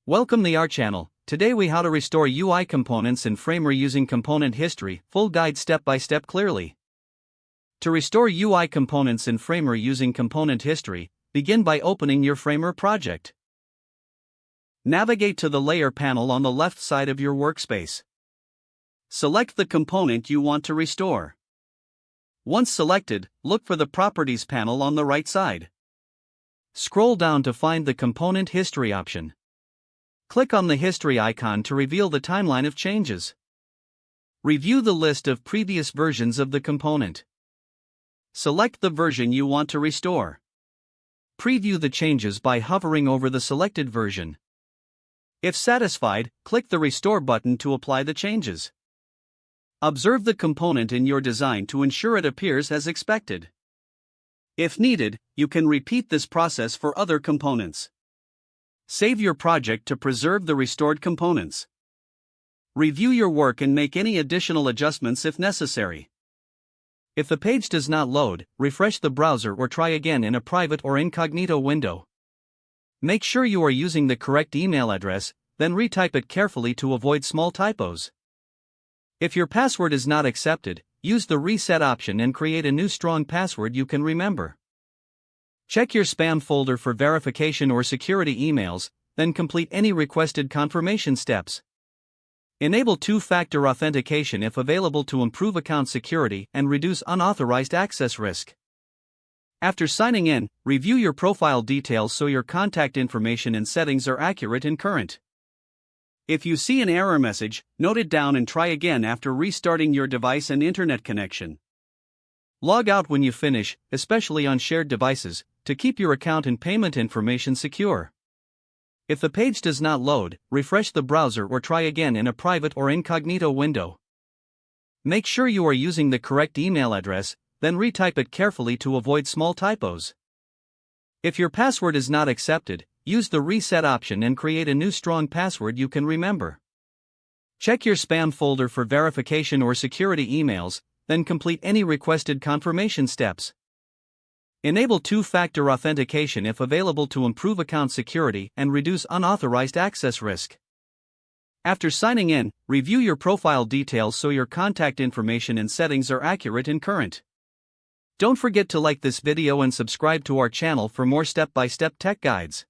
Welcome to our channel. Today we how to restore UI components in Framer using component history, full guide step by step clearly. To restore UI components in Framer using component history, begin by opening your Framer project. Navigate to the layer panel on the left side of your workspace. Select the component you want to restore. Once selected, look for the Properties panel on the right side. Scroll down to find the Component History option. Click on the history icon to reveal the timeline of changes. Review the list of previous versions of the component. Select the version you want to restore. Preview the changes by hovering over the selected version. If satisfied, click the Restore button to apply the changes. Observe the component in your design to ensure it appears as expected. If needed, you can repeat this process for other components. Save your project to preserve the restored components. Review your work and make any additional adjustments if necessary. If the page does not load, refresh the browser or try again in a private or incognito window. Make sure you are using the correct email address, then retype it carefully to avoid small typos. If your password is not accepted, use the reset option and create a new strong password you can remember. Check your spam folder for verification or security emails, then complete any requested confirmation steps. Enable two-factor authentication if available to improve account security and reduce unauthorized access risk. After signing in, review your profile details so your contact information and settings are accurate and current. If you see an error message, note it down and try again after restarting your device and internet connection. Log out when you finish, especially on shared devices, to keep your account and payment information secure. If the page does not load, refresh the browser or try again in a private or incognito window. Make sure you are using the correct email address, then retype it carefully to avoid small typos. If your password is not accepted, use the reset option and create a new strong password you can remember. Check your spam folder for verification or security emails, then complete any requested confirmation steps. Enable two-factor authentication if available to improve account security and reduce unauthorized access risk. After signing in, review your profile details so your contact information and settings are accurate and current. Don't forget to like this video and subscribe to our channel for more step-by-step tech guides.